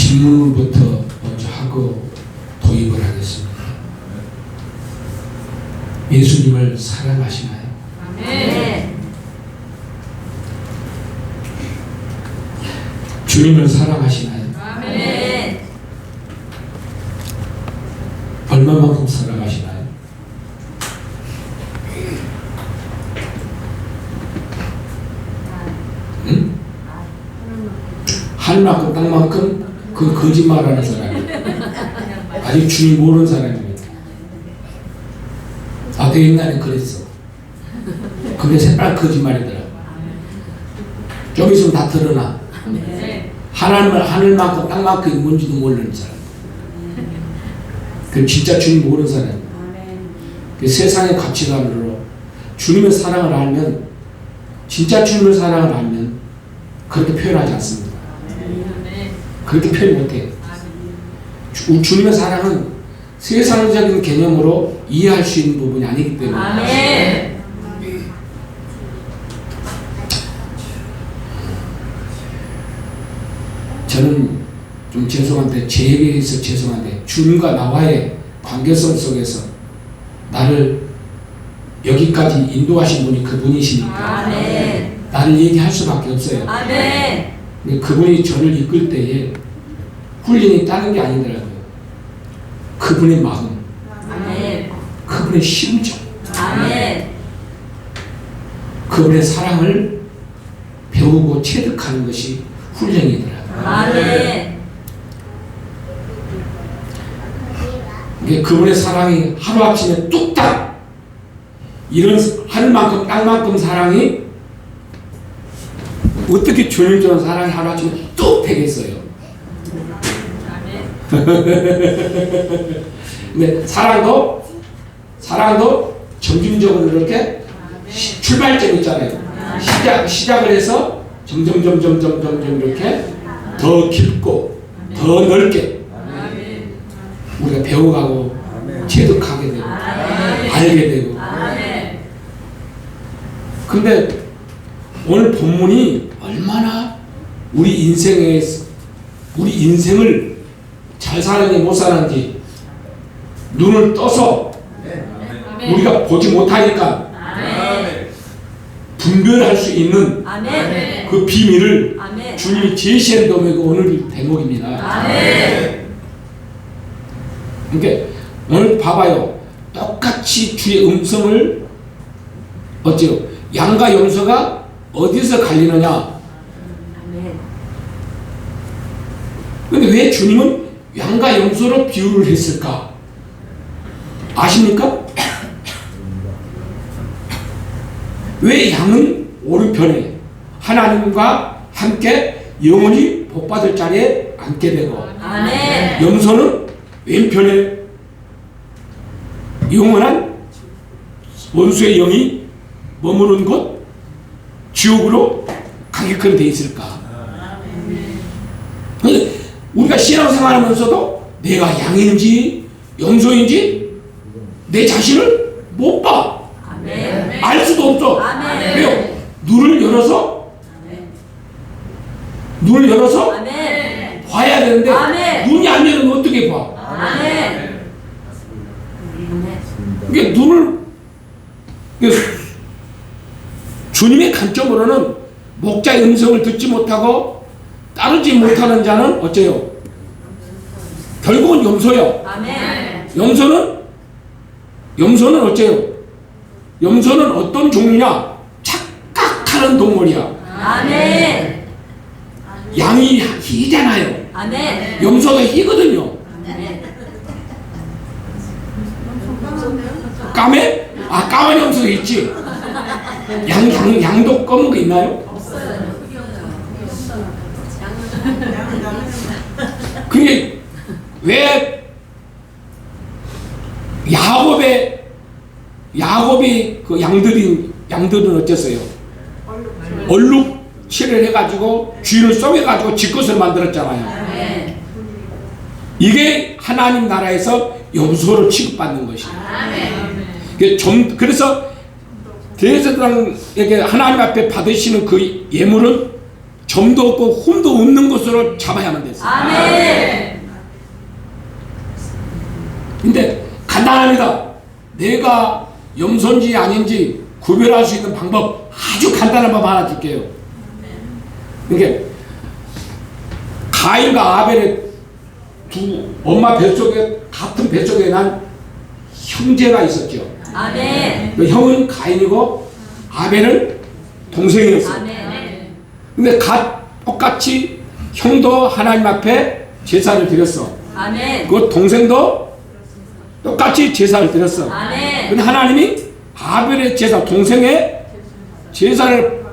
질문부터 먼저 하고 도입을 하겠습니다. 예수님을 사랑하시나요? 네. 주님을 사랑하시나요? 네. 얼마만큼 사랑하시나요? 응? 하늘만큼 땅만큼 그 거짓말하는 사람이에요. 아직 주님 모르는 사람입니다. 나도 옛날에 그랬어. 근데 새빨 거짓말이더라. 좀 있으면 다 드러나. 하늘만큼 땅만큼이 뭔지도 모르는 사람. 그 진짜 주님 모르는 사람. 그 세상의 가치관으로 주님의 사랑을 알면, 진짜 주님의 사랑을 알면 그렇게 표현하지 않습니다. 그렇게 표현 못해요. 주님의 사랑은 세상적인 개념으로 이해할 수 있는 부분이 아니기 때문에. 아멘. 저는 좀 죄송한데, 제 얘기에서 죄송한데, 주님과 나와의 관계성 속에서 나를 여기까지 인도하신 분이 그분이시니까 아멘. 나를 얘기할 수밖에 없어요. 아멘. 근데 그분이 저를 이끌 때에 훈련이 다른 게 아니더라고요. 그분의 마음, 아멘. 그분의 심정, 아멘. 그분의 사랑을 배우고 체득하는 것이 훈련이더라고요. 아멘. 이게 그분의 사랑이 하루아침에 뚝딱, 이런 하늘만큼 땅만큼 사랑이 어떻게 주님 주는 사랑이 하루아침에 뚝 되겠어요. 근데 사랑도 점진적으로 이렇게 출발점 있잖아요. 시작을 해서 점점 이렇게 더 깊고 더 넓게 우리가 배워가고 체득하게 되고 알게 되고. 근데 오늘 본문이 얼마나 우리 인생을 잘 사는지 못 사는지 눈을 떠서 우리가 보지 못하니까 분별할 수 있는 그 비밀을 주님이 제시한 도면이 오늘 대목입니다. 그러니까 오늘 봐봐요. 똑같이 주의 음성을 어째요? 양과 염소가 어디서 갈리느냐? 근데 왜 주님은 양과 염소로 비유를 했을까? 아십니까? 왜 양은 오른편에 하나님과 함께 영원히 복받을 자리에 앉게 되고, 염소는 왼편에 영원한 원수의 영이 머무는 곳 지옥으로 가게끔 되어 있을까? 우리가 신앙생활하면서도 내가 양인지 염소인지 내 자신을 못 봐. 알 수도 없어. 왜요? 눈을 열어서 봐야 되는데 눈이 안 열면 어떻게 봐? 이게 주님의 관점으로는 목자의 음성을 듣지 못하고 따르지 못하는 자는 어째요? 결국은 염소요. 염소는 어째요? 염소는 어떤 종류냐? 착각하는 동물이야. 양이 희잖아요. 염소가 희거든요. 까매? 까만 염소도 있지. 양도 검은 거 있나요? 그게 왜 야곱이 그 양들은 어땠어요? 얼룩칠을 해가지고 쥐를 쏘매가지고 지 것을 만들었잖아요. 이게 하나님 나라에서 염소로 취급받는 것이에요. 그래서 대제사장에게 하나님 앞에 받으시는 그 예물은 점도 없고 흠도 없는 것으로 잡아야만 됐어요. 아멘. 근데 간단합니다. 내가 염소인지 아닌지 구별할 수 있는 방법, 아주 간단한 법 하나 줄게요. 그러니까 가인과 아벨의 두 엄마 뱃속에, 같은 뱃속에 난 형제가 있었죠. 아멘. 그 형은 가인이고 아벨은 동생이었어요. 아멘. 근데 똑같이 형도 하나님 앞에 제사를 드렸어. 아멘. 그 동생도 똑같이 제사를 드렸어. 아멘. 근데 하나님이 아벨의 제사, 동생의 제사를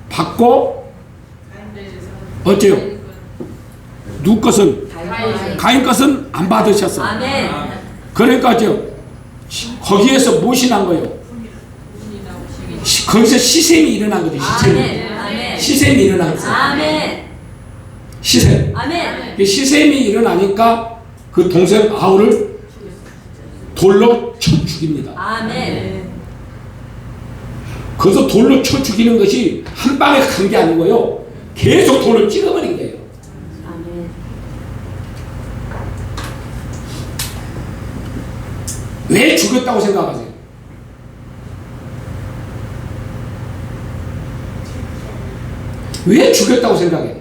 받고 어째요? 누구 것은? 가인 것은 안 받으셨어. 아멘. 그러니까 거기에서 무엇이 난 거예요? 거기서 시샘이 일어난 거죠. 아멘. 아멘. 시샘이 일어난 거죠. 아멘. 시샘. 아멘. 그 시샘이 일어나니까 그 동생 아우를 돌로 쳐 죽입니다. 아멘. 그래서 돌로 쳐 죽이는 것이 한 방에 간 게 아니고요. 계속 돌로 찍어버린 거예요. 아멘. 왜 죽였다고 생각하세요? 왜 죽였다고 생각해요?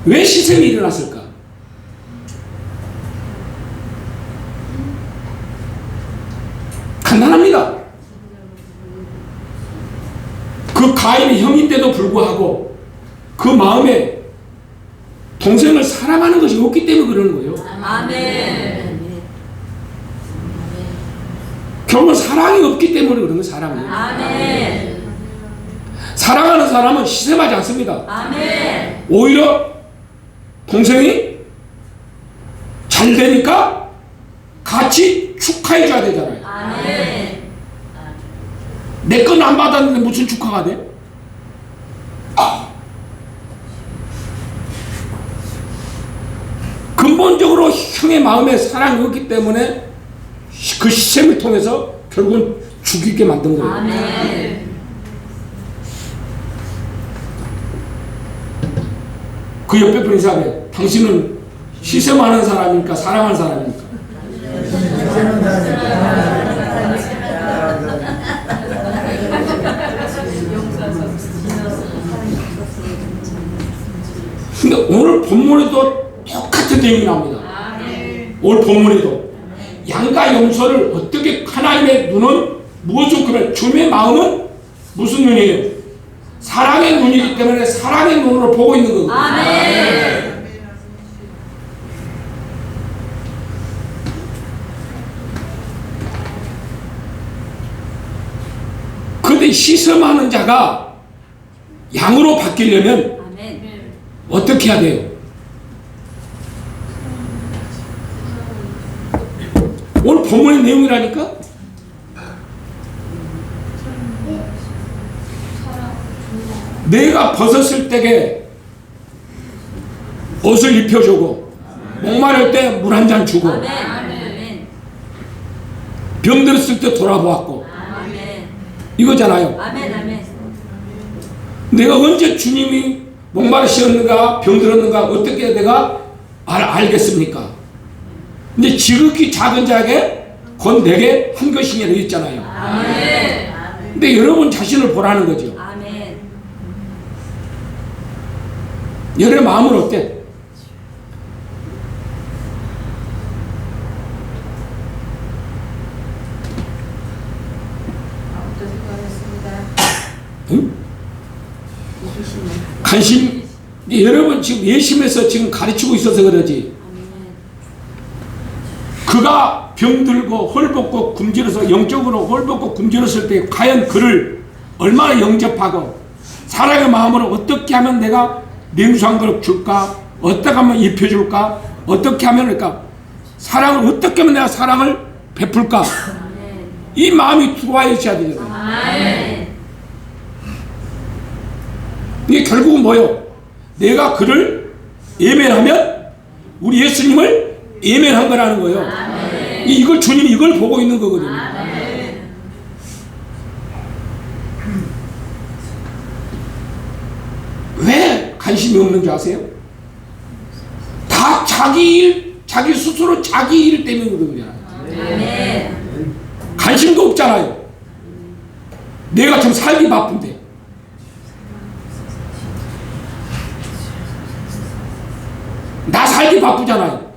왜 시샘이 일어났을까? 간단합니다. 그 가인의 형인데도 불구하고 그 마음에 동생을 사랑하는 것이 없기 때문에 그러는 거예요. 아멘. 결국은 사랑이 없기 때문에 그런 거예요. 사랑이. 아멘. 사랑하는 사람은 시샘하지 않습니다. 아멘. 오히려 동생이 잘 되니까 같이 축하해 줘야 되잖아요. 아멘. 내 건 안 받았는데 무슨 축하가 돼? 근본적으로 형의 마음에 사랑이 없기 때문에 그 시샘을 통해서 결국은 죽이게 만든 거예요. 아멘. 그 옆에 분 인사해. 당신은 시샘하는 사람입니까? 사랑하는 사람입니까? 근데 오늘 본문에도 똑같은 내용이 나옵니다. 오늘 본문에도 양과 염소를 어떻게 하나님의 눈은 무엇을 그면 주님의 마음은 무슨 눈이에요? 사랑의 눈이기 때문에 사랑의 눈으로 보고 있는 거거든요. 아멘. 그런데 시샘하는 자가 양으로 바뀌려면 아멘. 어떻게 해야 돼요? 오늘 본문의 내용이라니까? 내가 벗었을 때에 옷을 입혀주고 목마를 때 물 한 잔 주고 아멘. 아멘. 병들었을 때 돌아보았고 아멘. 이거잖아요. 아멘. 아멘. 내가 언제 주님이 목마르셨는가 병들었는가 어떻게 내가 알겠습니까? 근데 지극히 작은 자에게 곧 내게 한 것이냐 있잖아요. 아멘. 근데 여러분 자신을 보라는 거죠. 아멘. 여러분의 마음은 어때? 응? 관심, 여러분 지금 예심에서 지금 가르치고 있어서 그러지. 그가 병들고 헐벗고 굶주려서 영적으로 헐벗고 굶주렸을 때 과연 그를 얼마나 영접하고 사랑의 마음으로 어떻게 하면 내가 냉수한 걸 줄까? 어떻게 하면 입혀줄까? 어떻게 하면 그러니까 사랑을 어떻게 하면 내가 사랑을 베풀까? 이 마음이 들어와 있어야 되잖아요. 아멘. 이게 결국은 뭐예요? 내가 그를 예면하면 우리 예수님을 예면한 거라는 거예요. 이걸 주님이 이걸 보고 있는 거거든요. 관심이 없는 줄 아세요? 다 자기 일, 자기 스스로 자기 일 때문에 그런 거잖아요. 아멘. 관심도 없잖아요. 내가 좀 살기 바쁜데. 나 살기 바쁘잖아요.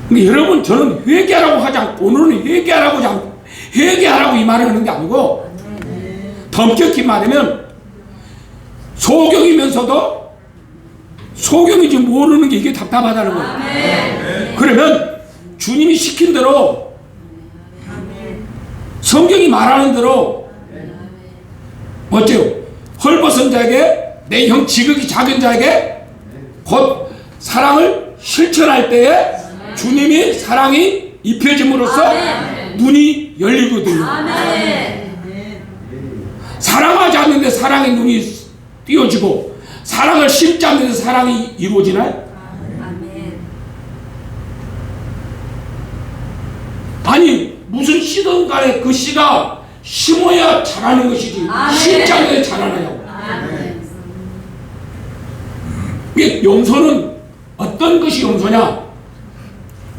근데 여러분, 저는 회개하라고 하지 않고, 오늘은 회개하라고 하지 않고, 회개하라고 이 말을 하는 게 아니고, 더 엄격히 말하면 소경이면서도 소경인지 모르는 게 이게 답답하다는 거예요. 그러면 주님이 시킨 대로, 성경이 말하는 대로 어째요? 헐벗은 자에게, 내 형 지극히 작은 자에게 곧 사랑을 실천할 때에 주님이 사랑이 입혀짐으로써 눈이 열리거든요. 사랑하지 않는데 사랑의 눈이 띄어지고, 사랑을 심지 않는데 사랑이 이루어지나요? 아니, 무슨 씨든 간에 그 씨가 심어야 자라는 것이지, 심지 않는데 자라나냐고. 이게 염소는 어떤 것이 염소냐?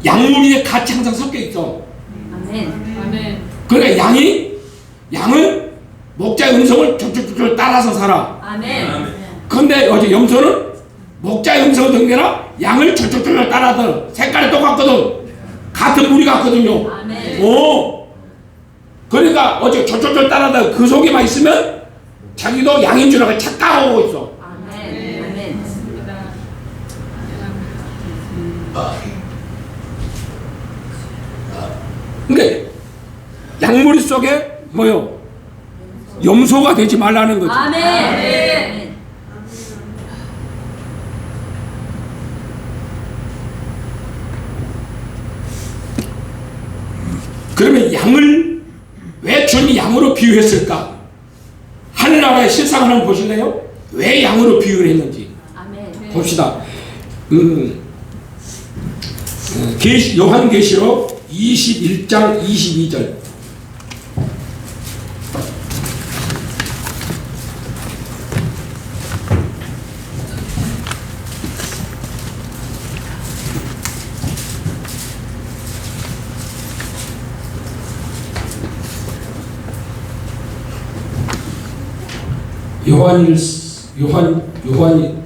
양무리에 같이 항상 섞여 있어. 그러니까 양은 목자의 음성을 쭉쭉쭉 따라서 살아. 근데 어제 염소는 목자의 음성을 듣는 게 아니라 양을 쭉쭉쭉 따라서 색깔이 똑같거든. 같은 무리 같거든요. 그러니까 어제 쭉쭉쭉 따라다 그 속에만 있으면 자기도 양인 줄 알고 착각하고 있어. 그러니까 양무리 속에 뭐요? 염소가 되지 말라는 거지. 그러면 양을 왜 주님이 양으로 비유했을까? 하늘나라의 실상을 한번 보실래요? 왜 양으로 비유를 했는지 봅시다. 요한계시록 21장 22절.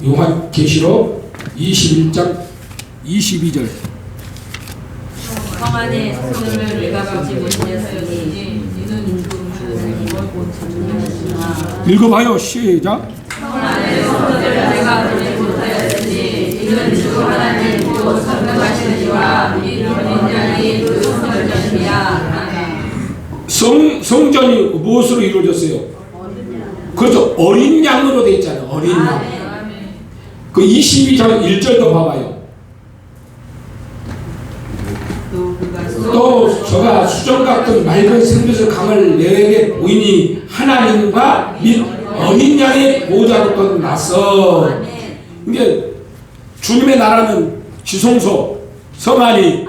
요한계시록 21장 22절. 성 안에 성령을 내가 받지 못하였으니 이는 읽어봐요. 시작. 성 안에 성령을 내가 받지 못하였으니 이는 주 하나님 곧 성령하시는 이와 이 어린 양이 그 성전이야. 성전이 무엇으로 이루어졌어요? 그렇죠. 어린 양으로 되어 있잖아요. 어린 양. 그 22장 1절도 봐봐요. 또 저가 수정 같은 맑은 생명의 강을 내게 보이니 하나님과 및 어린 양의 보좌로부터 나서. 이게 주님의 나라는 지성소, 성안이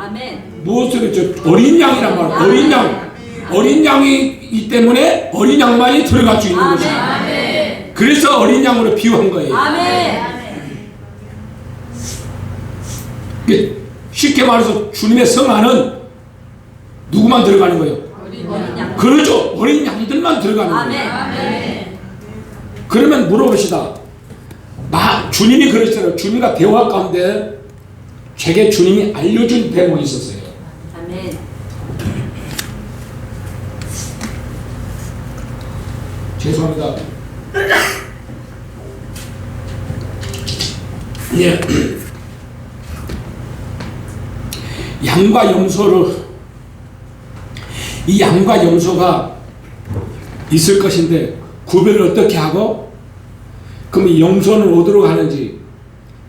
무엇으로 어린 양이란 말이에요. 어린 양. 어린 양이기 때문에 어린 양만이 들어갈 수 있는 것이에요. 그래서 어린 양으로 비유한 거예요. 쉽게 말해서 주님의 성안은 누구만 들어가는 거예요? 그렇죠. 어린 양들만 들어가는 거예요. 그러면 물어봅시다. 주님이 그러시잖아요. 주님과 대화 가운데 제게 주님이 알려준 대목이 있었어요. 죄송합니다. 예. 양과 염소를, 이 양과 염소가 있을 것인데 구별을 어떻게 하고, 그럼 이 염소는 어디로 가는지,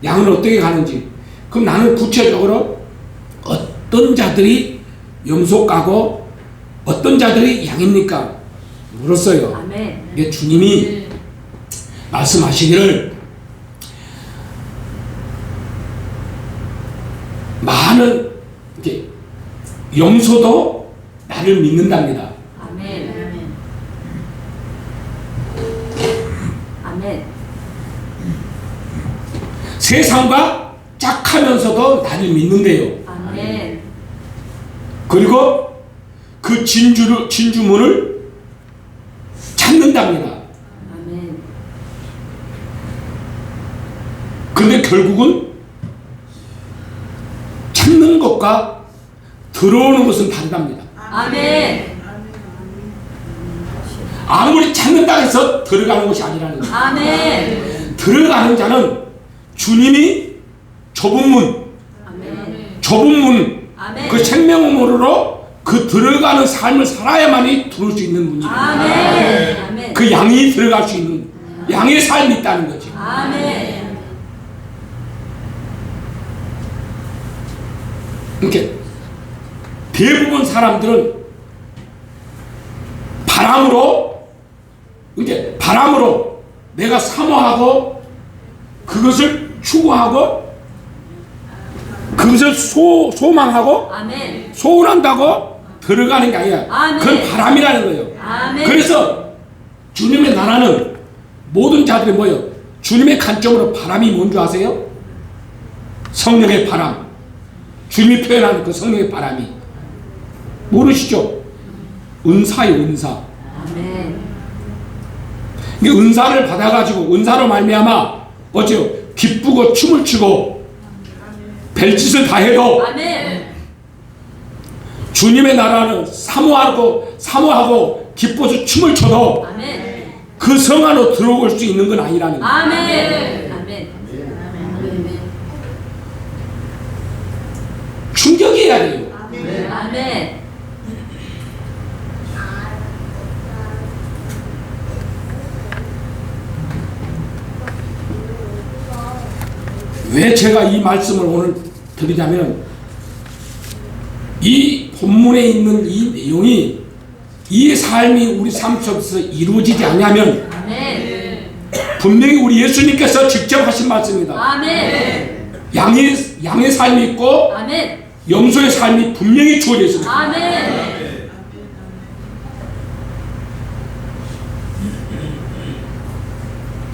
양은 어떻게 가는지, 그럼 나는 구체적으로 어떤 자들이 염소가고 어떤 자들이 양입니까? 물었어요. 이게 주님이 말씀하시기를 많은 이렇게 염소도 나를 믿는답니다. 세상과 짝하면서도 나를 믿는데요. 아멘. 그리고 그 진주문을 찾는답니다. 아멘. 그런데 결국은 찾는 것과 들어오는 것은 다르답니다. 아멘. 아무리 찾는다 해서 들어가는 것이 아니라는 거예요. 아멘. 들어가는 자는 주님이 좁은 문, 아멘. 그 생명으로 그 들어가는 삶을 살아야만이 들어올 수 있는 문이에요. 아멘. 아멘. 그 양이 들어갈 수 있는 양의 삶이 있다는 거죠. 아멘. 이렇게 대부분 사람들은 바람으로 내가 사모하고 그것을 추구하고 그것을 소망하고 아멘. 소원한다고 들어가는 게 아니야. 아멘. 그건 바람이라는 거예요. 아멘. 그래서 주님의 나라는 모든 자들이 뭐예요? 주님의 관점으로 바람이 뭔지 아세요? 성령의 바람. 주님이 표현하는 그 성령의 바람이 모르시죠? 은사예요, 은사. 아멘. 이 은사를 받아가지고 은사로 말미암아 어째요? 기쁘고 춤을 추고 별짓을 다 해도 아멘. 주님의 나라는 사모하고 기뻐서 춤을 춰도 아멘. 그 성 안으로 들어올 수 있는 건 아니라는 거예요. 아멘. 아멘. 충격이어야 돼요. 아멘. 왜 제가 이 말씀을 오늘 드리냐면 이 본문에 있는 이 내용이 이 삶이 우리 삶 속에서 이루어지지 않냐면 아멘. 분명히 우리 예수님께서 직접 하신 말씀입니다. 아멘. 양의 삶이 있고 아멘. 염소의 삶이 분명히 주어져 있습니다. 아멘.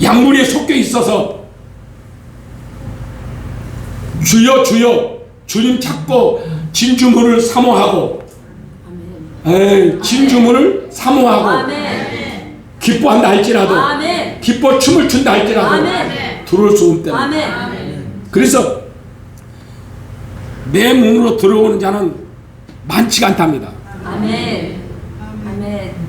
양무리에 섞여 있어서 주여 주여 주님 찾고 진주문을 사모하고 진주문을 사모하고 아멘. 기뻐한다 할지라도 아멘. 기뻐 춤을 춘다 할지라도 아멘. 들어올 수 없다. 아멘. 그래서 내 몸으로 들어오는 자는 많지가 않답니다. 아멘. 아멘.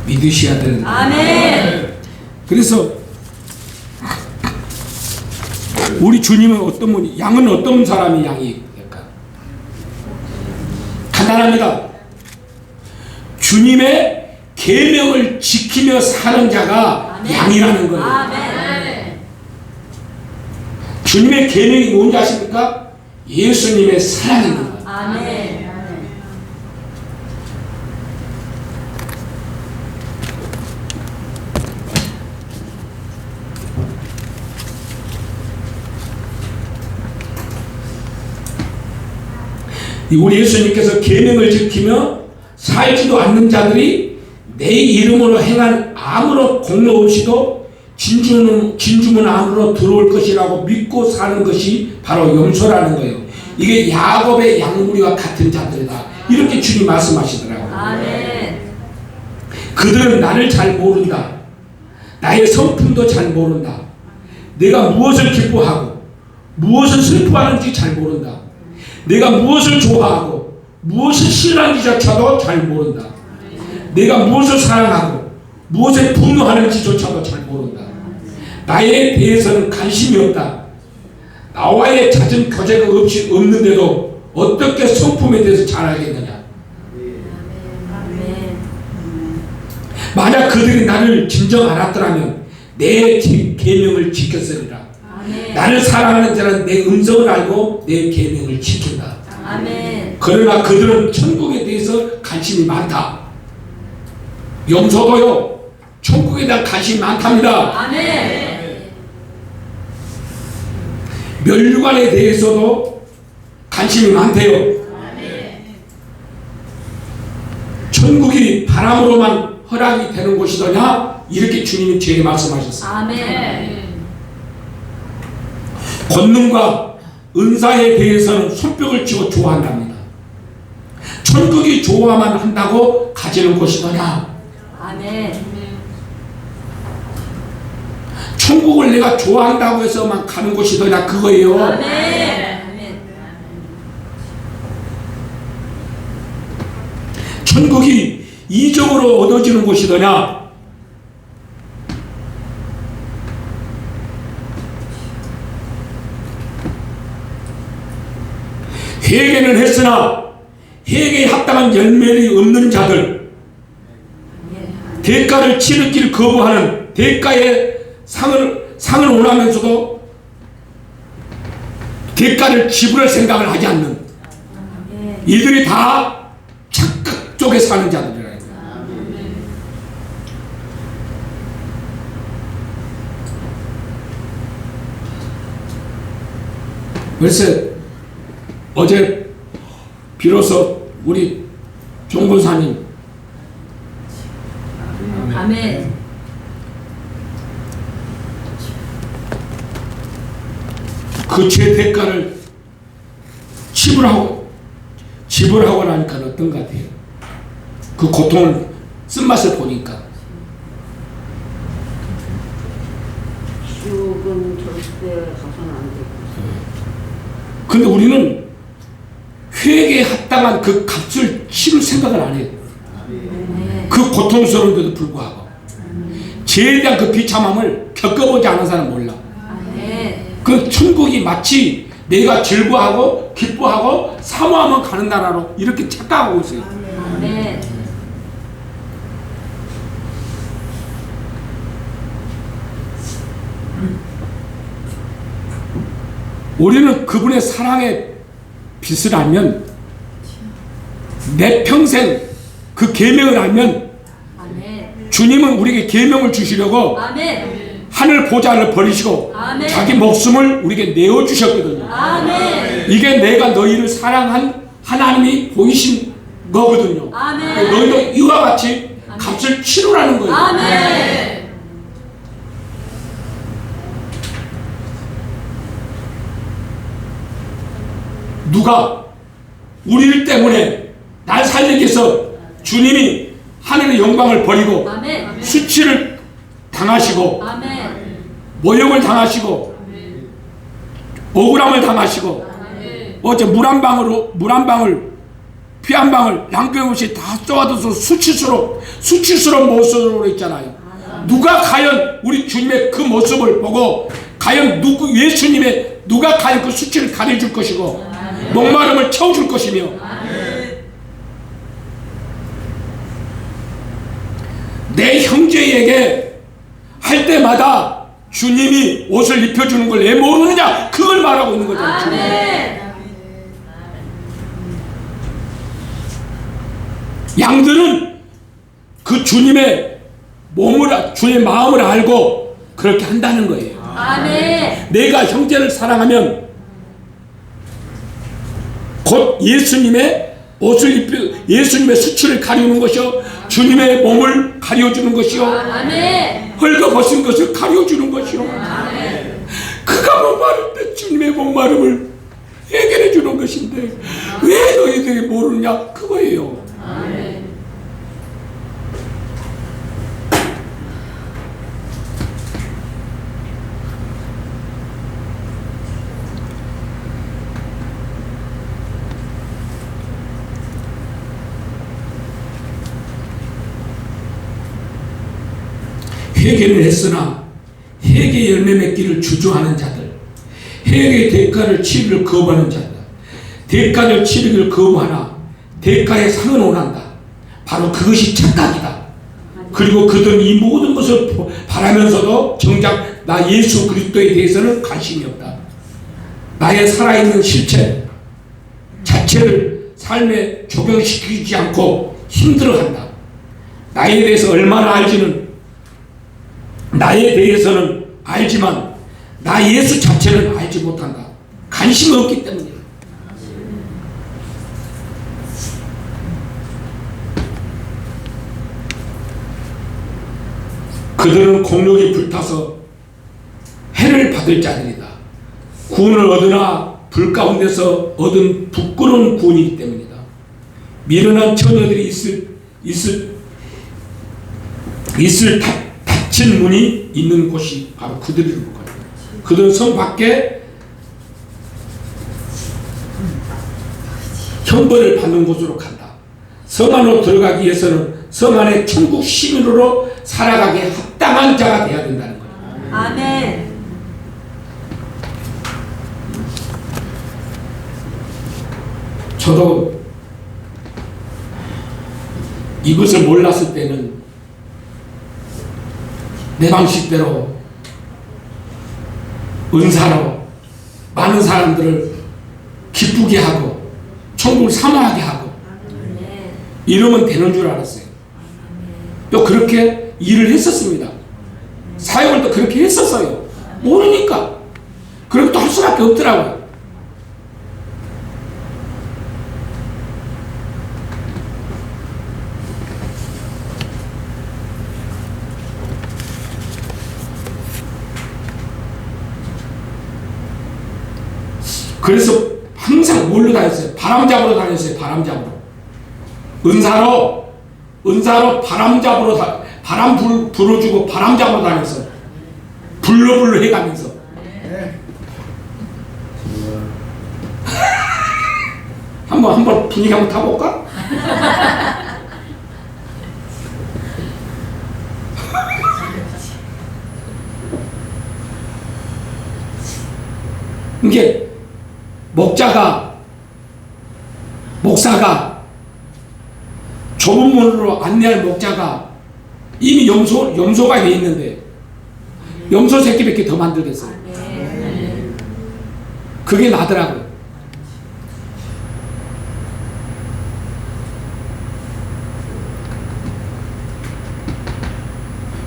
믿으셔야 되는. 아멘. 그래서 우리 주님은 어떤 분이, 양은 어떤 사람이 양이 될까? 간단합니다. 주님의 계명을 지키며 사는 자가 아멘. 양이라는 거예요. 아멘. 주님의 계명이 뭔지 아십니까? 예수님의 사랑입니다. 아멘. 우리 예수님께서 계명을 지키며 살지도 않는 자들이 내 이름으로 행한 아무런 공로 없이도 진주문 안으로 들어올 것이라고 믿고 사는 것이 바로 염소라는 거예요. 이게 야곱의 양무리와 같은 자들이다. 이렇게 주님 말씀하시더라고요. 아멘. 그들은 나를 잘 모른다. 나의 성품도 잘 모른다. 내가 무엇을 기뻐하고 무엇을 슬퍼하는지 잘 모른다. 내가 무엇을 좋아하고 무엇을 싫어하는지조차도 잘 모른다. 내가 무엇을 사랑하고 무엇에 분노하는지조차도 잘 모른다. 나에 대해서는 관심이 없다. 나와의 잦은 교제가 없는데도 어떻게 성품에 대해서 잘 알겠느냐. 아멘. 만약 그들이 나를 진정 알았더라면 내 계명을 지켰으리라. 아멘. 나를 사랑하는 자는 내 음성을 알고 내 계명을 지킨다. 아멘. 그러나 그들은 천국에 대해서 관심이 많다. 염소도요, 천국에 대한 관심이 많답니다. 아멘. 멸류관에 대해서도 관심이 많대요. 천국이 사람으로만 허락이 되는 곳이더냐? 이렇게 주님이 제게 말씀하셨어요. 아멘. 권능과 은사에 대해서는 손뼉을 치고 좋아한답니다. 천국이 좋아만 한다고 가지는 곳이더냐? 아멘. 천국을 내가 좋아한다고 해서만 가는 곳이더냐? 그거예요. 아멘. 천국이 이적으로 얻어지는 곳이더냐? 회개는 했으나 회개에 합당한 열매를 없는 자들, 대가를 치를 길 거부하는, 대가의 상을 원하면서도 대가를 지불할 생각을 하지 않는 이들이 다 착각 쪽에 사는 자들이라. 그래서 어제 비로소 우리 종본사님 아멘. 그 죄 대가를 지불하고 나니까 어떤 것 같아요? 그 고통을 쓴맛을 보니까. 지옥은 절대 가서는 안 되고. 근데 우리는 회개에 합당한 그 값을 치를 생각을 안 해요. 그 고통스러운데도 불구하고 죄에 대한 그 비참함을 겪어보지 않은 사람 몰라. 그 천국이 마치 내가 즐거워하고 기뻐하고 사모하면 가는 나라로 이렇게 착각하고 있어요. 아멘. 우리는 그분의 사랑의 빛을 알면, 내 평생 그 계명을 알면, 아멘. 주님은 우리에게 계명을 주시려고 아멘. 하늘 보좌를 버리시고 아멘. 자기 목숨을 우리에게 내어주셨거든요. 아멘. 이게 내가 너희를 사랑한 하나님이 보이신 거거든요. 아멘. 너희도 이와 같이 값을 치르라는 거예요. 아멘. 누가 우리를 때문에 날 살리기 위해서 주님이 하늘의 영광을 버리고 아멘. 수치를 당하시고 아멘. 모욕을 당하시고 억울함을 당하시고 어제 물 한 방울 피 한 방울 양병없이 다 쏘아둬서 수치스러운 모습으로 있잖아요. 누가 과연 우리 주님의 그 모습을 보고 과연 예수님의 누가 과연 그 수치를 가려줄 것이고 목마름을 채워줄 것이며, 내 형제에게 할 때마다 주님이 옷을 입혀주는 걸 왜 모르느냐, 그걸 말하고 있는 거잖아요. 아멘. 양들은 그 주님의 마음을 알고 그렇게 한다는 거예요. 아멘. 내가 형제를 사랑하면 곧 예수님의 예수님의 수치를 가리우는 것이요, 주님의 몸을 가려주는 것이요, 아멘. 헐거벗은 것을 가려주는 것이요. 그가 목마를 때 주님의 목마름을 해결해 주는 것인데 왜 너희들이 모르느냐, 그거예요. 회개를 했으나 회개 열매 맺기를 주저하는 자들, 회개의 대가를 치르기를 거부하는 자들, 대가를 치르기를 거부하나 대가의 상은 원한다. 바로 그것이 착각이다. 그리고 그들은 이 모든 것을 바라면서도 정작 나 예수 그리스도에 대해서는 관심이 없다. 나의 살아있는 실체 자체를 삶에 적용시키지 않고 힘들어한다. 나에 대해서는 알지만 나 예수 자체는 알지 못한다. 관심이 없기 때문이야. 그들은 공력이 불타서 해를 받을 자들이다. 구원을 얻으나 불 가운데서 얻은 부끄러운 구원이기 때문이다. 미련한 처녀들이 있을 닫힌 문이 있는 곳이 바로 그들이라고 합니다. 그들은 성 밖에 형벌을 받는 곳으로 간다. 성 안으로 들어가기 위해서는 성 안에 천국 시민으로 살아가기에 합당한 자가 되어야 된다는 거예요. 아멘. 저도 이것을 몰랐을 때는 내 방식대로 은사로 많은 사람들을 기쁘게 하고 천국을 사모하게 하고 이러면 되는 줄 알았어요. 또 그렇게 일을 했었습니다. 사역을 또 그렇게 했었어요. 모르니까 그렇게 또 할 수밖에 없더라고요. 그래서 항상 뭘로 다녔어요? 바람 잡으러 다녔어요. 바람 잡으러. 은사로 바람 잡으러 바람 불어주고 바람 잡으러 다녔어요. 불러불러 해가면서. 한번 분위기 한번 타볼까? 이게 목사가 좁은 문으로 안내할 목자가 이미 염소가 돼 있는데 염소 새끼밖에 더 만들겠어요. 그게 나더라고요.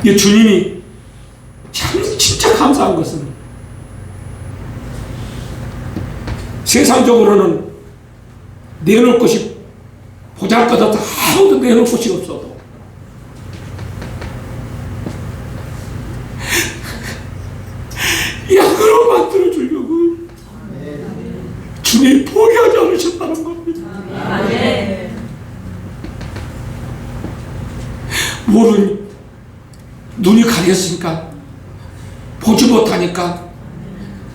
이 주님이 참 진짜 감사한 것은 세상적으로는 내놓을 것이 보잘것없다 아무도 내놓을 것이 없어도 양으로 만들어주려고 주님이 포기하지 않으셨다는 겁니다. 뭐를 눈이 가렸으니까 보지 못하니까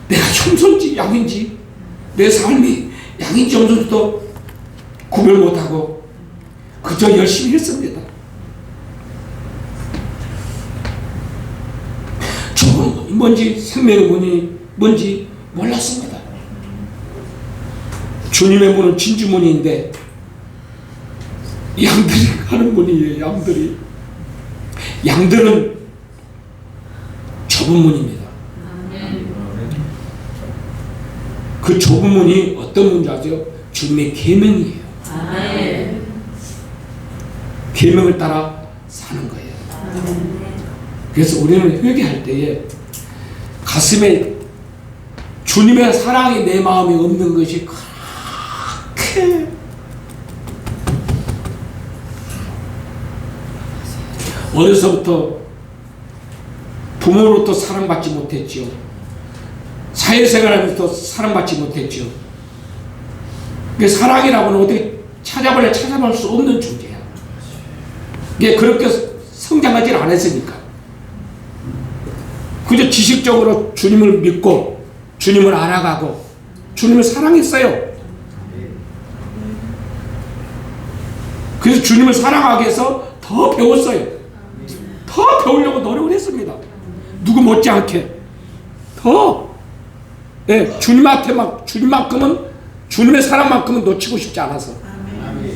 내가 혐손인지 양인지 내 삶이 양인지 혐손인지도 구별 못하고 그저 열심히 했습니다. 저는 뭔지 생명의 문이 뭔지 몰랐습니다. 주님의 문은 진주문인데 양들이 가는 문이에요. 양들은 좁은 문입니다. 그 좁은 문이 어떤 문인지 아세요? 주님의 계명이에요. 계명을 따라 사는 거예요. 그래서 우리는 회개할 때에 가슴에 주님의 사랑이 내 마음에 없는 것이 그렇게 어려서부터 부모로부터 사랑받지 못했죠. 사회생활하면서 사랑받지 못했죠. 사랑이라고는 어떻게 찾아볼 수 없는 존재야. 이게 그렇게 성장하지 않았으니까. 그저 지식적으로 주님을 믿고 주님을 알아가고 주님을 사랑했어요. 그래서 주님을 사랑하기 위해서 더 배웠어요. 더 배우려고 노력을 했습니다. 누구 못지않게 더 주님만큼은 주님의 사랑만큼은 놓치고 싶지 않아서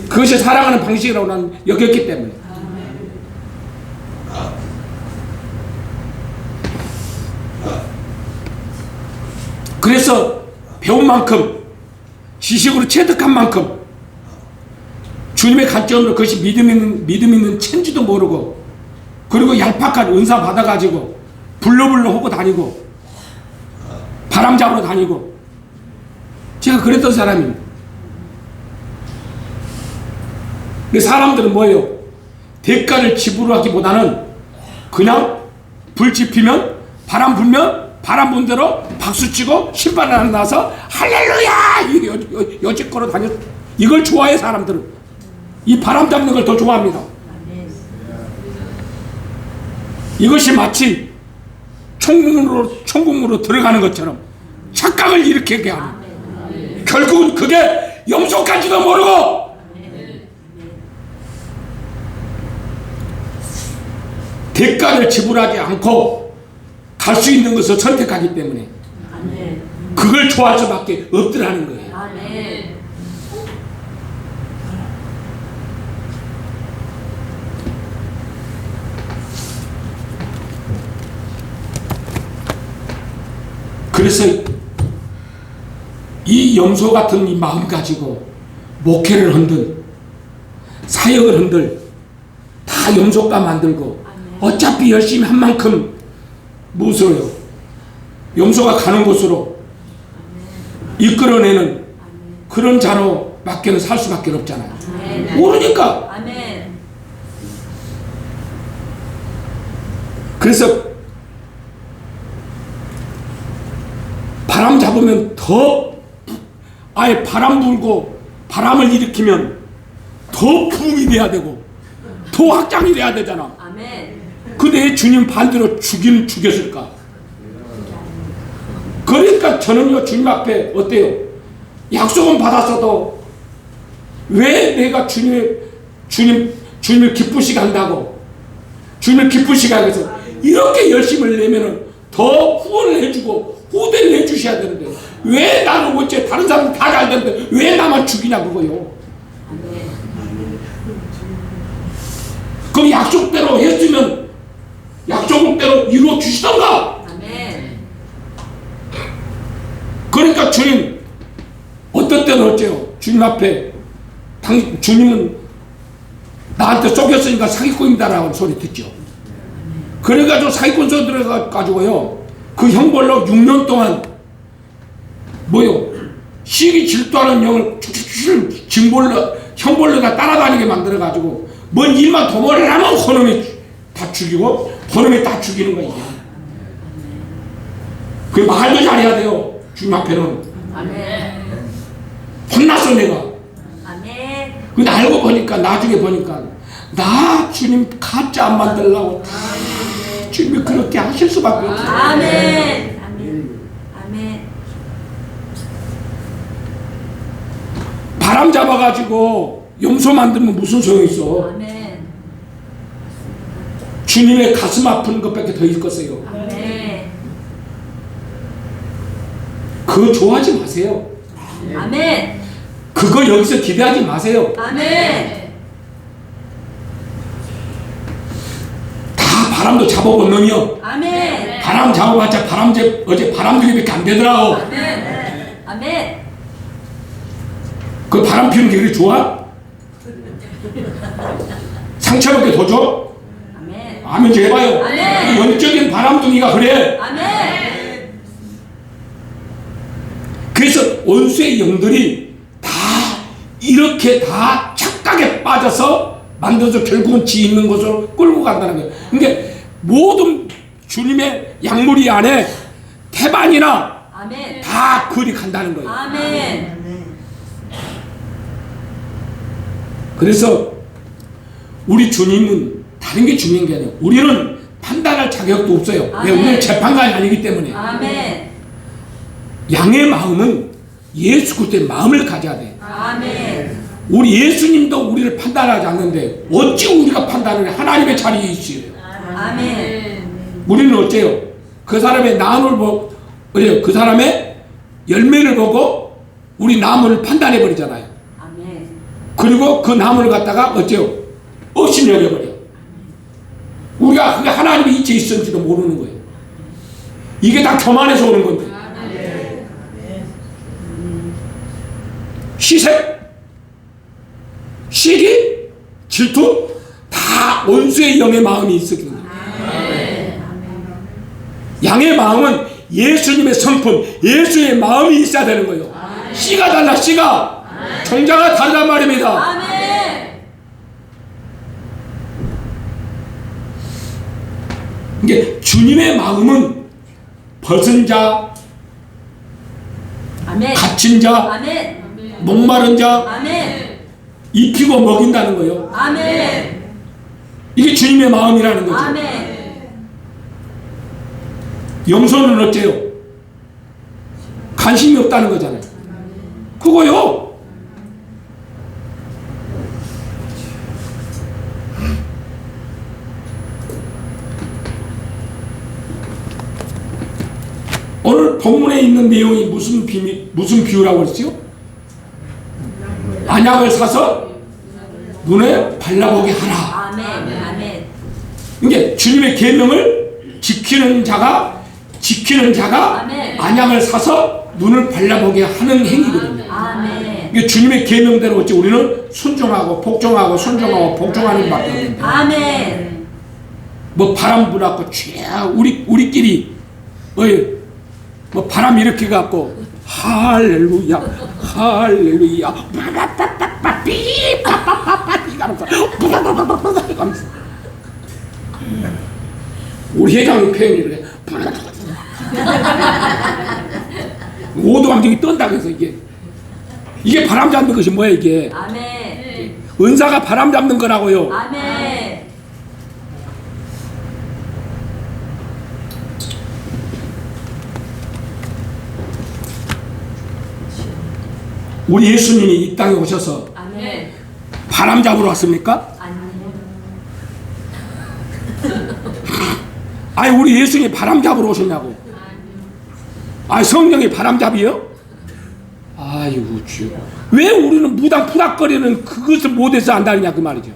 그것이 사랑하는 방식이라고 나는 여겼기 때문에. 그래서 배운 만큼 지식으로 체득한 만큼 주님의 관점으로 그것이 믿음 있는 체인지도 모르고 그리고 얄팍한 은사 받아가지고 불러불러 하고 다니고 바람 잡으러 다니고 제가 그랬던 사람입니다. 근데 사람들은 뭐예요? 대가를 지불하기보다는 그냥 불 지피면 바람 불면 바람 분 대로 박수치고 신발 하나 나서 할렐루야 여지껏 다녔. 이걸 좋아해 사람들은. 이 바람 잡는 걸 더 좋아합니다. 이것이 마치 천국으로 들어가는 것처럼 착각을 일으키게 하는. 결국은 그게 염소까지도 모르고 대가를 지불하지 않고 갈 수 있는 것을 선택하기 때문에 그걸 좋아할 수밖에 없더라는 거예요. 그래서 이 염소 같은 이 마음 가지고 목회를 흔들, 사역을 흔들, 다 염소가 만들고 어차피 열심히 한 만큼 무서워요. 염소가 가는 곳으로 이끌어내는 그런 자로 밖에는 살 수밖에 없잖아요. 모르니까. 그래서 바람 잡으면 더 아예 바람 불고 바람을 일으키면 더 부흥이 돼야 되고 더 확장이 돼야 되잖아. 근데 주님 반대로 죽이는 죽였을까? 그러니까 저는요 주님 앞에 어때요? 약속은 받았어도 왜 내가 주님을 기쁘시게 한다고 주님을 기쁘시게 하기 위해서 이렇게 열심을 내면은 더 후원을 해주고 후대를 해주셔야 되는데 왜 나는 어째 다른 사람은 다 잘 되는데 왜 나만 죽이냐 그거요. 그럼 약속대로 했으면 약속대로 이루어 주시던가. 그러니까 주님 어떤 때는 어째요? 주님 앞에 주님은 나한테 속였으니까 사기꾼이다라고 소리 듣죠. 그래가지고 사기꾼 소리 들어가가지고요 그 형벌로 6년 동안 시기 질투하는 영을 형벌로가 따라다니게 만들어가지고 뭔 일만 도모를 하면 그놈이 다 죽이고 그놈이 다 죽이는 거야. 그 말도 잘해야 돼요. 주님 앞에는. 혼났어 내가. 근데 알고 보니까 나중에 보니까 나 주님 가짜 안 만들려고 주님이 그렇게 하실 수밖에 없어요. 아멘. 바람 잡아가지고 염소 만들면 무슨 소용이 있어. 주님의 가슴 아픈 것밖에 더 있겠어요. 그거 좋아하지 마세요. 그거 여기서 기대하지 마세요. 다 바람도 잡아본 놈이요. 바람 잡아봤자 어제 바람들이밖에 안 되더라고. 그 바람 피우는 게 그리 좋아? 상처밖에 더 줘? 아멘 좀 해봐요. 이 영적인 바람둥이가 그래. 그래서 원수의 영들이 다 이렇게 다 착각에 빠져서 만들어서 결국은 지 있는 곳으로 끌고 간다는 거예요. 그러니까 모든 주님의 약물이 안에 태반이나 다 그리 간다는 거예요. 그래서 우리 주님은 다른 게 중요한 게 아니에요. 우리는 판단할 자격도 없어요. 왜? 우리는 재판관이 아니기 때문에. 양의 마음은 예수 그리스도의 마음을 가져야 돼. 우리 예수님도 우리를 판단하지 않는데 어찌 우리가 판단을 해? 하나님의 자리에 있어요. 우리는 어째요? 그 사람의 나무를 보고 그 사람의 열매를 보고 우리 나무를 판단해 버리잖아요. 그리고 그 나무를 갖다가 어째요? 없인 여겨버려. 우리가 그게 하나님의 이치에 있었는지도 모르는 거예요. 이게 다 교만에서 오는 건데. 시색, 시기, 질투 다 원수의 영의 마음이 있었기 때문에. 양의 마음은 예수님의 성품, 예수의 마음이 있어야 되는 거예요. 씨가 달라, 씨가. 종자가 다르단 말입니다. 이게 주님의 마음은 벗은 자, 아멘. 갇힌 자, 아멘. 목마른 자 아멘. 입히고 먹인다는 거예요. 아멘. 이게 주님의 마음이라는 거죠. 아멘. 염소는 어째요? 관심이 없다는 거잖아요. 그거요. 오늘 본문에 있는 내용이 무슨 비유라고 그랬죠? 안약을 사서 눈에 발라보게 하라. 아멘. 아멘. 이게 주님의 계명을 지키는 자가 아멘. 안약을 사서 눈을 발라보게 하는 행위거든요. 아멘. 이게 주님의 계명대로 어찌 우리는 순종하고 복종하고 순종하고 복종하는 것밖에 없는데, 아멘. 뭐 바람 불었고 우리끼리 뭐 바람 일으켜 갖고 할렐루야 할렐루야 빠빠빠빠빠 삐빠빠빠빠 이가면서 이가면서 우리 회장의 표현이 그래. 오도방정이 떤다고 해서 이게 바람 잡는 것이 뭐야 이게? 아멘. 은사가 바람 잡는 거라고요. 아멘. 우리 예수님이 이 땅에 오셔서 아멘. 바람 잡으러 왔습니까? 아니요. 아니 우리 예수님이 바람 잡으러 오셨냐고. 아니 성령이 바람 잡이요? 아이고 주여. 왜 우리는 무당 푸닥거리는 그것을 못해서 안다느냐 그 말이죠.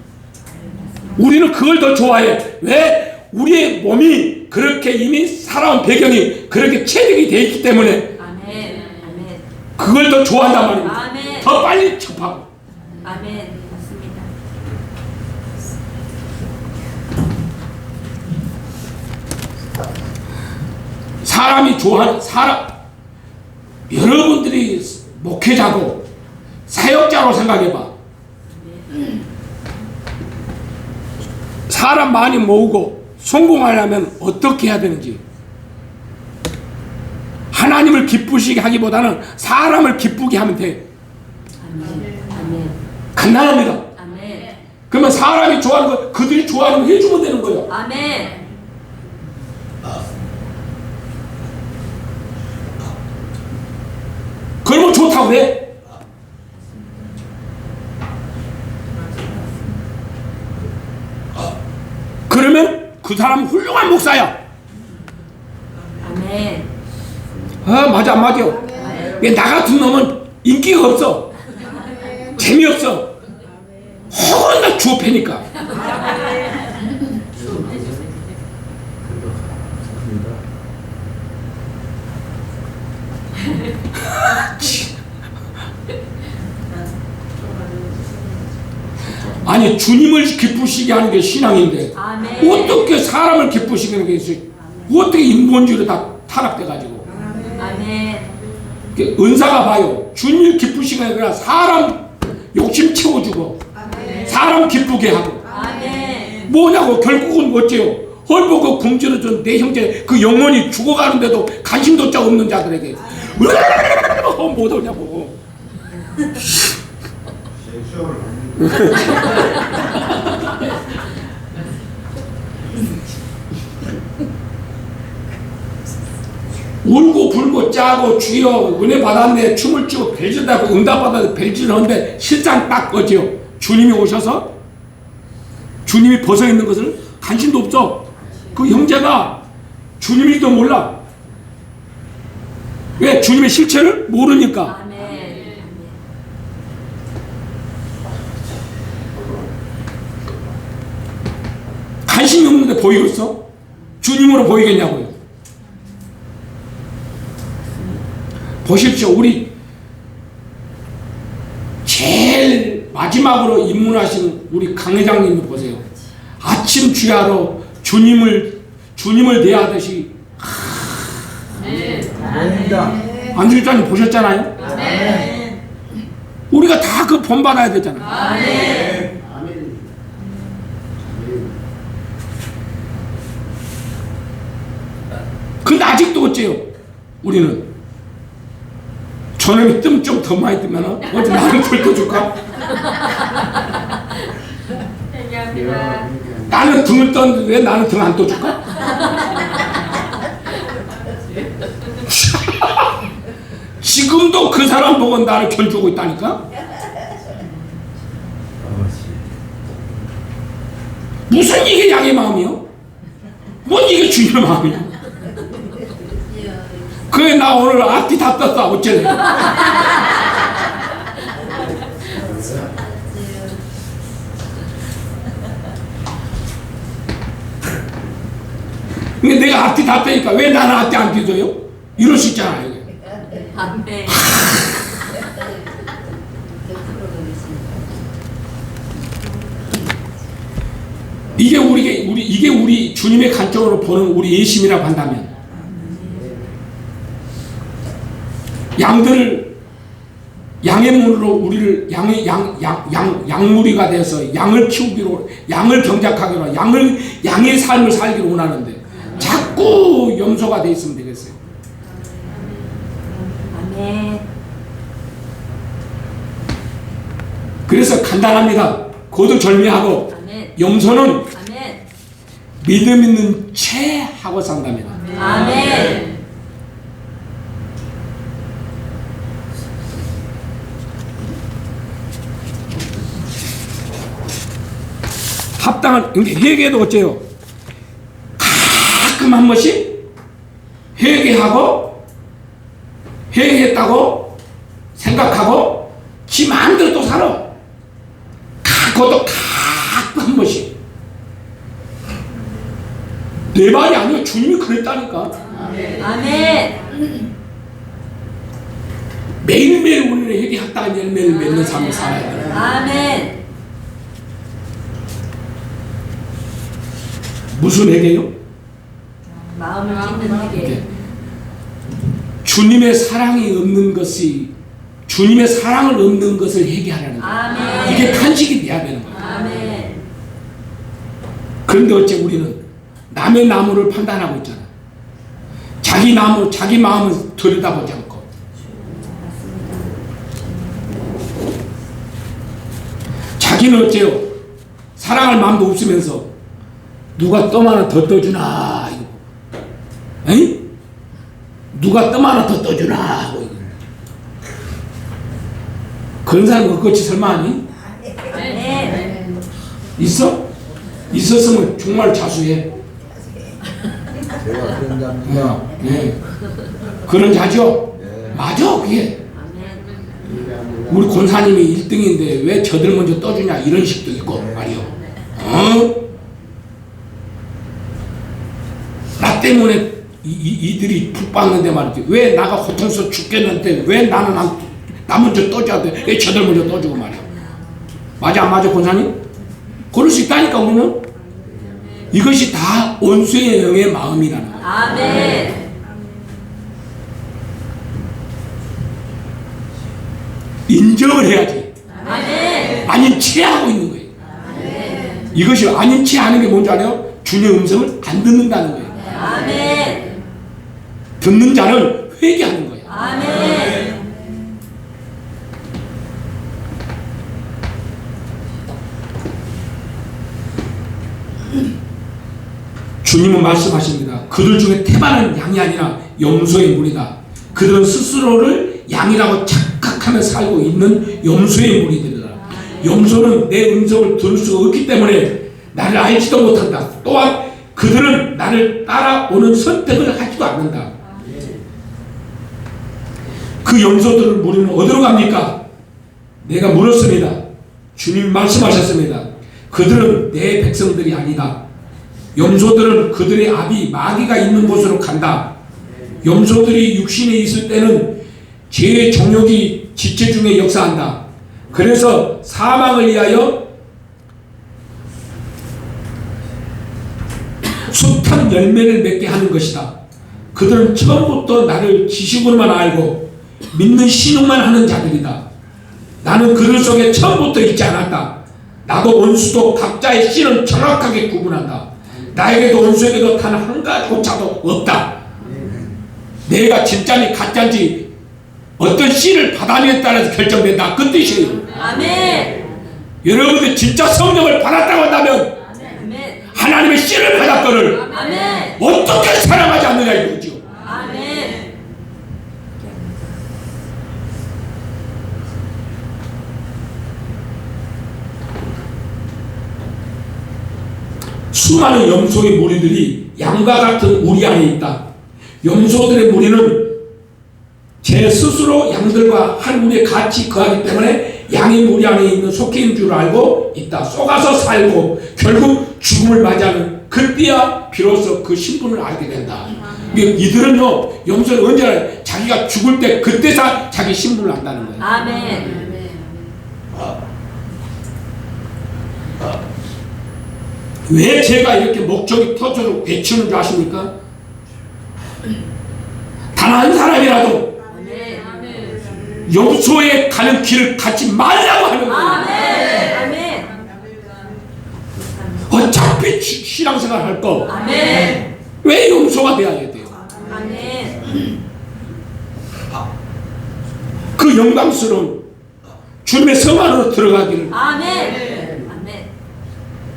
우리는 그걸 더 좋아해. 왜? 우리의 몸이 그렇게 이미 살아온 배경이 그렇게 체득이 돼 있기 때문에 아멘. 아멘. 그걸 더 좋아한단 말입니다. 아멘. 더 빨리 접하고. 아멘. 맞습니다. 사람이 좋아하는 여러분들이 목회자고 사역자로 생각해봐. 사람 많이 모으고 성공하려면 어떻게 해야 되는지, 하나님을 기쁘시게 하기보다는 사람을 기쁘게 하면 돼. 아멘. 아멘. 간단합니다. 아멘. 그러면 사람이 좋아하는 거 그들이 좋아하는 거 해주면 되는 거예요. 아멘. 그러면 좋다고 해. 그러면 그 사람은 훌륭한 목사야. 아멘. 아 맞아 안 맞아. 나 같은 놈은 인기가 없어. 재미없어. 혹은 나 주어 패니까. 아니 주님을 기쁘시게 하는 게 신앙인데 아멘. 어떻게 사람을 기쁘시게 하는 게 있어요? 어떻게 인본주의로 다 타락돼가지고. 아멘. 은사가 봐요. 주님을 기쁘시게 하는 사람 욕심 채워주고 사람 기쁘게 하고. 아멘. 뭐냐고 결국은 어째요? 헐보고 굶주려준 내 형제 그 영혼이 죽어가는데도 관심도자 없는 자들에게 못 오냐고. 울고 불고 짜고 주여 은혜 받았네 춤을 추고 벨진다고 응답받아서 벨진을 하는데 실상 딱 거지요. 주님이 오셔서 주님이 벗어있는 것을 관심도 없어. 그 형제가 주님일지도 몰라. 왜? 주님의 실체를 모르니까. 아멘. 관심이 없는데 보이겠어? 주님으로 보이겠냐고요. 보십시오. 우리 제일 마지막으로 입문하신 우리 강 회장님을 보세요. 아침 주야로 주님을 대하듯이. 안주장님 보셨잖아요. 우리가 다 그 본받아야 되잖아. 아직도 어째요? 우리는 저놈이 뜸 좀 더 많이 뜨면 어디 나를 털어줄까? 얘기합니다. 나는 등을 떴는데 왜 나는 등 안 떠줄까? 지금도 그 사람 보고 나를 견주고 있다니까? 무슨 이게 양의 마음이요? 뭔 이게 주님의 마음이요? 그래 나 오늘 앞뒤 다 떴다 어쩌래? 근데 내가 앞뒤 다 떠니까 왜 나는 앞뒤 안 뛰어요? 이럴 수 있잖아요. 아멘. 이게 우리 주님의 관점으로 보는 우리 예심이라고 한다면 양의 문으로 우리를 양무리가 돼서 양을 키우기로 양을 경작하기로 양의 삶을 살기로 원하는데 자꾸 염소가 돼 있으면 되겠어요. 아멘. 그래서 간단합니다. 거두절미하고 아멘. 염소는 아멘. 믿음 있는 채 하고 산답니다. 아멘. 합당한 회개도 어째요? 가끔 한 번씩 회개했다고 생각하고 지 마음대로 또 살아. 그것도 가끔 한 번씩. 내 말이 아니고 주님이 그랬다니까. 아멘. 매일매일 우리는 회개했다가 열매를 맺는 삶을 살아야 돼. 아멘. 무슨 회개요? 마음을 찢는 회개. 주님의 사랑이 없는 것이 주님의 사랑을 없는 것을 회개하라는 거예요. 아멘. 이게 탄식이 돼야 되는 거예요. 아멘. 그런데 어째 우리는 남의 나무를 판단하고 있잖아. 자기 마음을 들여다보지 않고. 자기는 어째요? 사랑할 마음도 없으면서 누가 뜸 하나 더 떠주나 이거. 에이? 누가 뜸 하나 더 떠주나 하고 이거. 그런 사람 그것이 설마 아니? 아멘. 있어? 있었으면 정말 자수해. 제가 그런 자입니다. 네. 그런 자죠? 네. 맞아 그게. 아멘. 우리 권사님이 1등인데 왜 저들 먼저 떠주냐 이런 식도 있고 말이요. 나 때문에 이들이 불받는데 말이지. 왜 나가 고통스러워 죽겠는데 왜 나는 나 먼저 떠줘야 돼? 왜 저들 먼저 떠주고 말이야. 맞아 안 맞아 권사님? 그럴 수 있다니까 우리는. 이것이 다 원수의 영의 마음이라는 거야. 아멘. 인정을 해야지. 아멘. 아닌 채 하고 있는 거예요. 이것이 아닌 채 하는 게 뭔지 알아요? 주님의 음성을 안 듣는다는 거예요. 아멘. 듣는 자는 회개하는 거예요. 아멘. 주님은 말씀하십니다. 그들 중에 태반은 양이 아니라 염소의 무리다. 그들은 스스로를 양이라고 착각하며 살고 있는 염소의 무리들이다. 염소는 내 음성을 들을 수가 없기 때문에 나를 알지도 못한다. 또한 그들은 나를 따라오는 선택을 하지도 않는다. 그 염소들을 무리는 어디로 갑니까? 내가 물었습니다. 주님 말씀하셨습니다. 그들은 내 백성들이 아니다. 염소들은 그들의 압이 마귀가 있는 곳으로 간다. 염소들이 육신에 있을 때는 죄의 정욕이 지체 중에 역사한다. 그래서 사망을 위하여 숱한 열매를 맺게 하는 것이다. 그들은 처음부터 나를 지식으로만 알고 믿는 신용만 하는 자들이다. 나는 그들 속에 처음부터 있지 않았다. 나도 원수도 각자의 씨는 정확하게 구분한다. 나에게도 원수에게도 단 한 가지 오차도 없다. 내가 진짜니 가짜인지 어떤 씨를 받아내에 따라서 결정된다. 그 뜻이에요. 아멘. 여러분들 진짜 성령을 받았다고 한다면 아멘. 하나님의 씨를 받았거늘 아멘. 어떻게 사랑하지 않느냐 이거죠. 아멘. 수많은 염소의 무리들이 양과 같은 우리 안에 있다. 염소들의 무리는 제 스스로 양들과 한 무리에 같이 거하기 때문에 양의 무리 안에 있는 속해 있는 줄 알고 있다. 속아서 살고 결국 죽음을 맞이하는 그때야 비로소 그 신분을 알게 된다. 이들은요, 염소는 언제나 자기가 죽을 때 그때서 자기 신분을 안다는 거예요. 아멘. 왜 제가 이렇게 목적이 터져서 외치는 줄 아십니까? 단 한 사람이라도 아멘. 염소에 가는 길을 갖지 말라고 하는 거예요. 아멘. 아멘. 어차피 신앙생활 할 거. 아멘. 왜 염소가 돼야 돼요? 아멘. 그 영광스러운 주님의 성 안으로 들어가기를 아멘. 아멘.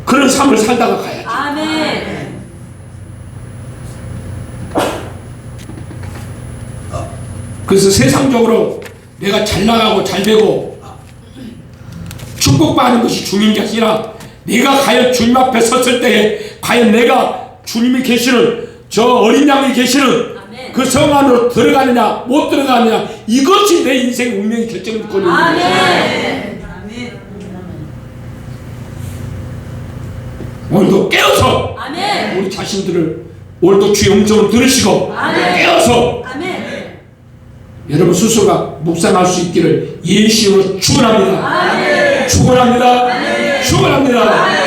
그런 삶을 살다가 가야죠. 아멘. 그래서 세상적으로 내가 잘 나가고 잘 되고 축복받는 것이 중요한 게 아니라 내가 과연 주님 앞에 섰을 때에 과연 내가 주님이 계시는 저 어린 양이 계시는 아멘. 그 성 안으로 들어가느냐 못 들어가느냐 이것이 내 인생 운명의 결정권입니다. 아멘. 오늘도 깨어서 아멘. 우리 자신들을 오늘도 주의 음성을 들으시고 아멘. 깨어서 아멘. 여러분 스스로가 묵상할 수 있기를 예수님으로 축원합니다. 아멘. 축원합니다. 축원합니다.